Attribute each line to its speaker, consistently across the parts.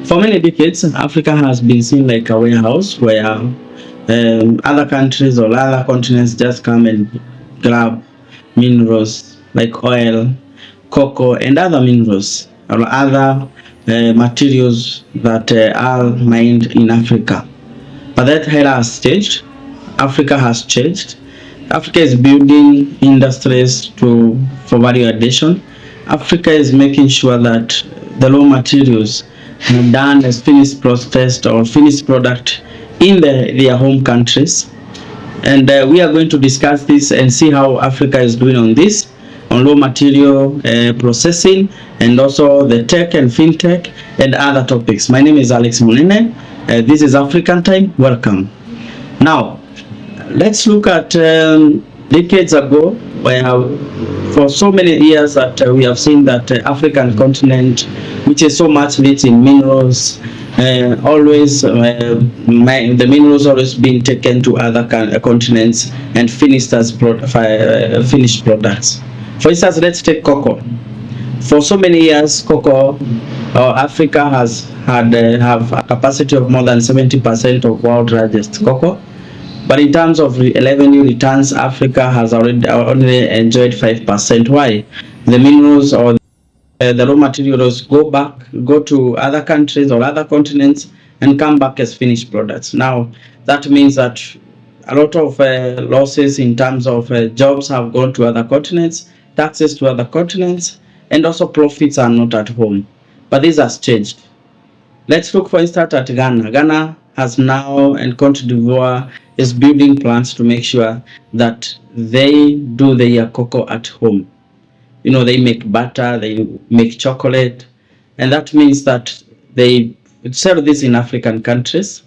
Speaker 1: For many decades, Africa has been seen like a warehouse where other countries or other continents just come and grab minerals like oil, cocoa, and other minerals or other materials that are mined in Africa. But that era has changed. Africa has changed. Africa is building industries for value addition. Africa is making sure that the raw materials are done as finished processed or finished product in their home countries. And we are going to discuss this and see how Africa is doing on this, on raw material processing, and also the tech and fintech and other topics. My name is Alex Munene. This is African Time. Welcome. Now, let's look at decades ago, where for so many years that we have seen that African continent, which is so much rich in minerals, always the minerals always being taken to other continents and finished as finished products. For instance, let's take cocoa. For so many years, cocoa Africa has have a capacity of more than 70% of world largest cocoa. But in terms of revenue returns, Africa has already enjoyed 5%. Why? The minerals or the raw materials go to other countries or other continents and come back as finished products. Now, that means that a lot of losses in terms of jobs have gone to other continents, taxes to other continents, and also profits are not at home. But this has changed. Let's look, for instance, at Ghana. Ghana has now, and Cote d'Ivoire is building plans to make sure that they do their cocoa at home. You know, they make butter, they make chocolate, and that means that they sell this in African countries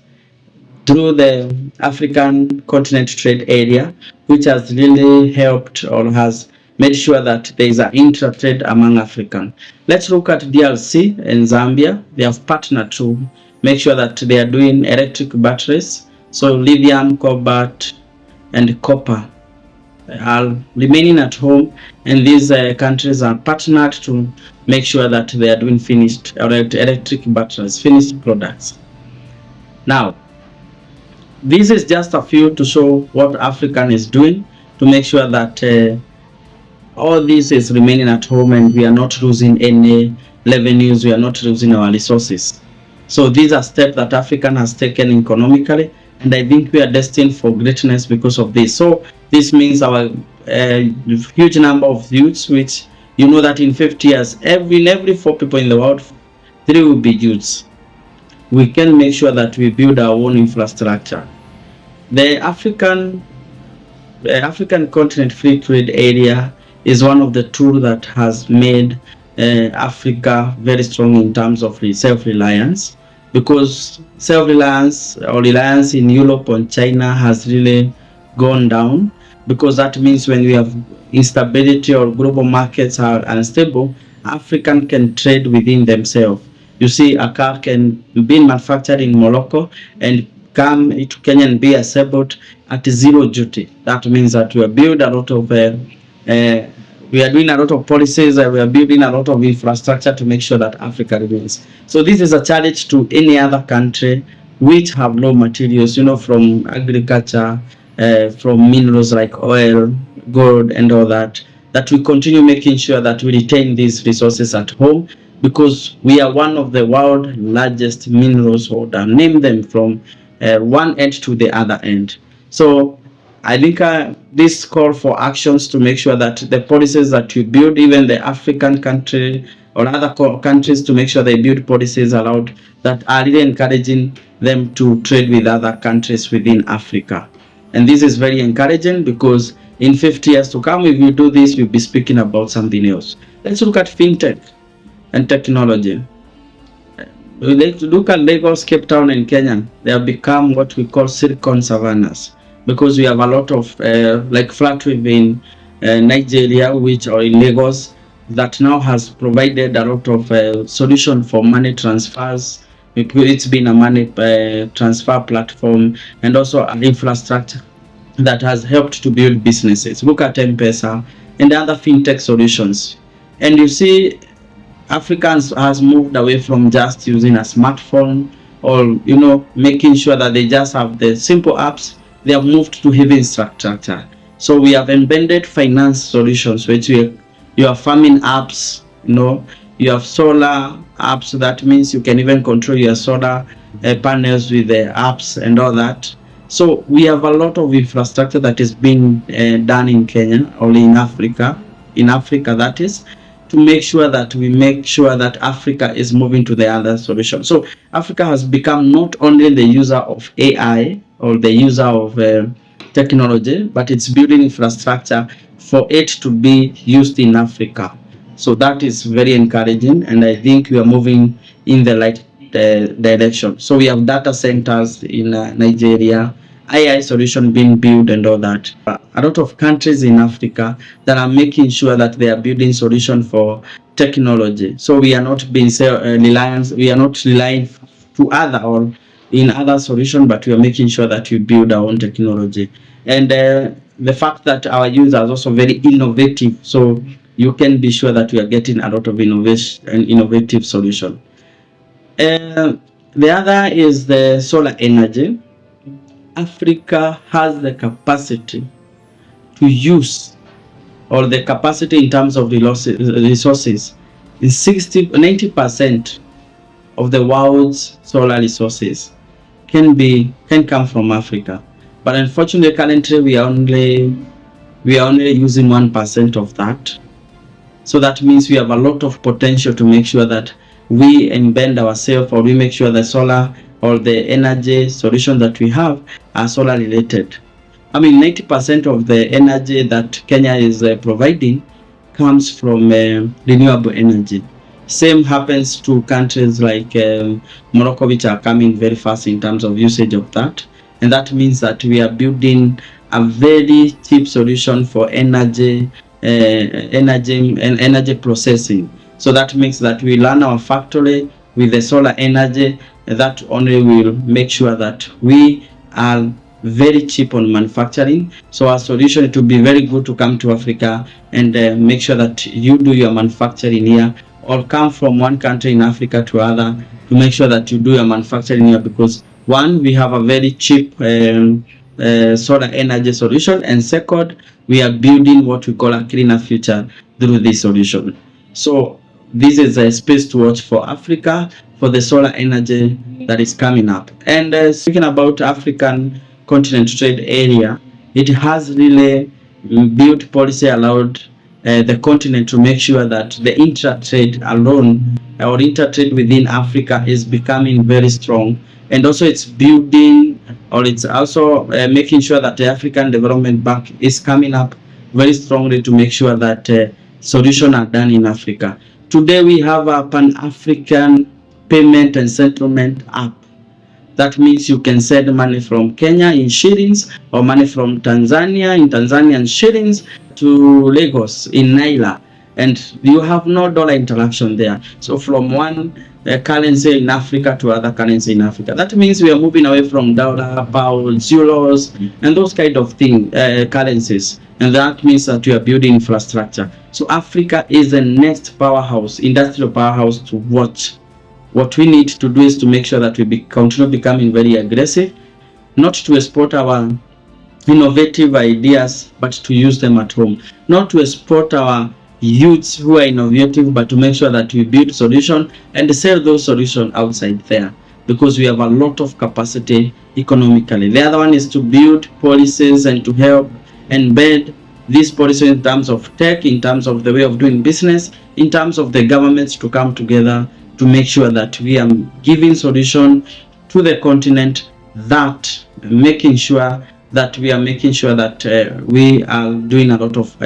Speaker 1: through the African continent trade area, which has really helped or has made sure that there is an intra-trade among African. Let's look at DRC and Zambia. They have partnered to make sure that they are doing electric batteries. So lithium, cobalt, and copper are remaining at home, and these countries are partnered to make sure that they are doing finished electric batteries, finished products. Now, this is just a few to show what African is doing to make sure that all this is remaining at home and we are not losing any revenues, we are not losing our resources. So these are steps that African has taken economically, and I think we are destined for greatness because of this. So this means our huge number of youths, which you know that in 50 years, in every 4 people in the world, 3 will be youths. We can make sure that we build our own infrastructure. The African continent free trade area is one of the tools that has made Africa very strong in terms of self-reliance, because self-reliance or reliance in Europe on China has really gone down, because that means when we have instability or global markets are unstable, African can trade within themselves. You see, a car can be manufactured in Morocco and come to Kenya and be assembled at zero duty. That means that we are building a lot of we are doing a lot of policies, and we are building a lot of infrastructure to make sure that Africa remains. So this is a challenge to any other country which have low materials, you know, from agriculture, from minerals like oil, gold, and all that, that we continue making sure that we retain these resources at home, because we are one of the world's largest minerals holder. Name them from one end to the other end. So I think this call for actions to make sure that the policies that you build, even the African country or other countries, to make sure they build policies allowed that are really encouraging them to trade with other countries within Africa. And this is very encouraging, because in 50 years to come, if you do this, we'll be speaking about something else. Let's look at fintech and technology. Let's look at Lagos, Cape Town, and Kenya. They have become what we call silicon savannas, because we have a lot of like Flatwave in Nigeria, or in Lagos, that now has provided a lot of solution for money transfers. It's been a money transfer platform, and also an infrastructure that has helped to build businesses. Look at M-Pesa and other fintech solutions, and you see Africans has moved away from just using a smartphone or making sure that they just have the simple apps. They have moved to heavy infrastructure. So we have embedded finance solutions, which you have farming apps, you have solar apps. That means you can even control your solar panels with the apps and all that. So we have a lot of infrastructure that is being done in Kenya or in Africa, that is, to make sure that Africa is moving to the other solution. So Africa has become not only the user of AI or the user of technology, but it's building infrastructure for it to be used in Africa. So that is very encouraging, and I think we are moving in the right direction. So we have data centers in Nigeria, AI solution being built and all that. A lot of countries in Africa that are making sure that they are building solution for technology. So we are not being reliant. We are not relying to other or in other solution, but we are making sure that we build our own technology. And the fact that our users are also very innovative. So you can be sure that we are getting a lot of innovation and innovative solution. The other is the solar energy. Africa has the capacity to use, or the capacity in terms of resources, is 90% of the world's solar resources can come from Africa. But unfortunately, currently we are only using 1% of that. So that means we have a lot of potential to make sure that we embed ourselves, or we make sure the solar or the energy solution that we have are solar related. I mean, 90% of the energy that Kenya is providing comes from renewable energy. Same happens to countries like Morocco, which are coming very fast in terms of usage of that. And that means that we are building a very cheap solution for energy and energy processing. So that means that we run our factory with the solar energy. That only will make sure that we are very cheap on manufacturing. So our solution, it will be very good to come to Africa and make sure that you do your manufacturing here, or come from one country in Africa to other, to make sure that you do your manufacturing here, because one, we have a very cheap solar energy solution, and second, we are building what we call a cleaner future through this solution. So this is a space to watch for Africa, for the solar energy that is coming up. And speaking about African continent trade area, it has really built policy allowed the continent to make sure that the intra-trade alone, or inter-trade within Africa, is becoming very strong. And also it's building, or it's also making sure that the African Development Bank is coming up very strongly to make sure that solutions are done in Africa. Today we have a Pan-African payment and settlement app. That means you can send money from Kenya in shillings, or money from Tanzania in Tanzanian shillings to Lagos in Naira, and you have no dollar interaction there. So from one currency in Africa to other currency in Africa. That means we are moving away from dollar, pounds, euros, and those kind of currencies. And that means that we are building infrastructure. So Africa is the next powerhouse, industrial powerhouse to watch. What we need to do is to make sure that we continue becoming very aggressive, not to export our innovative ideas, but to use them at home. Not to export our youths who are innovative, but to make sure that we build solutions and sell those solutions outside there, because we have a lot of capacity economically. The other one is to build policies and to help embed these policies in terms of tech, in terms of the way of doing business, in terms of the governments to come together to make sure that we are giving solution to the continent, that making sure that we are we are doing a lot of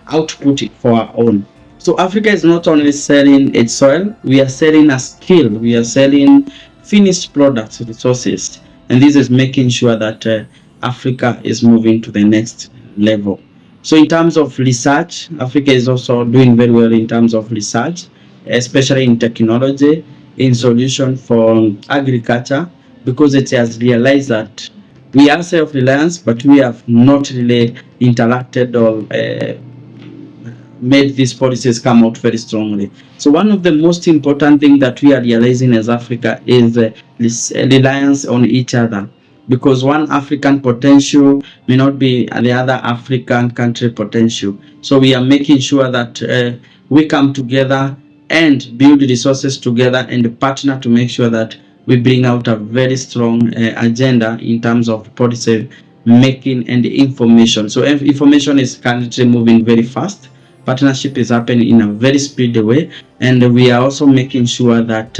Speaker 1: output for our own. So Africa is not only selling its soil, we are selling a skill, we are selling finished products, resources, and this is making sure that Africa is moving to the next level. So in terms of research, Africa is also doing very well in terms of research, especially in technology, in solution for agriculture, because it has realized that we are self-reliant, but we have not really interacted or made these policies come out very strongly. So one of the most important things that we are realizing as Africa is this reliance on each other, because one African potential may not be the other African country potential. So we are making sure that we come together and build resources together and partner to make sure that we bring out a very strong agenda in terms of policy making and information. So information is currently moving very fast. Partnership is happening in a very speedy way, and we are also making sure that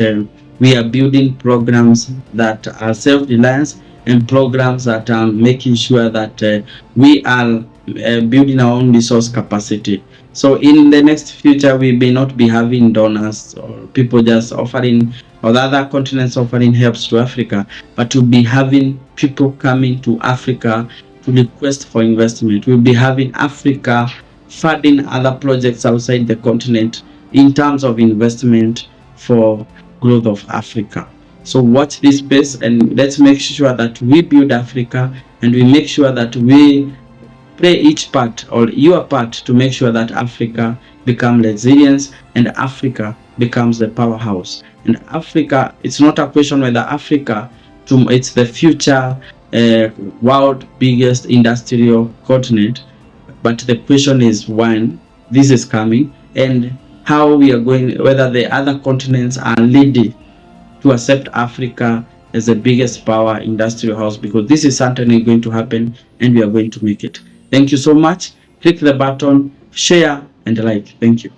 Speaker 1: we are building programs that are self-reliance and programs that are making sure that we are building our own resource capacity. So in the next future, we may not be having donors or people just offering, or the other continents offering helps to Africa, but we'll be having people coming to Africa to request for investment. We'll be having Africa funding other projects outside the continent in terms of investment for growth of Africa. So watch this space, and let's make sure that we build Africa, and we make sure that we play each part, or your part, to make sure that Africa becomes resilient and Africa becomes the powerhouse. And Africa, it's not a question whether Africa, it's the future world biggest industrial continent, but the question is when this is coming, and how we are going, whether the other continents are ready to accept Africa as the biggest power industrial house, because this is certainly going to happen and we are going to make it. Thank you so much. Click the button, share and like. Thank you.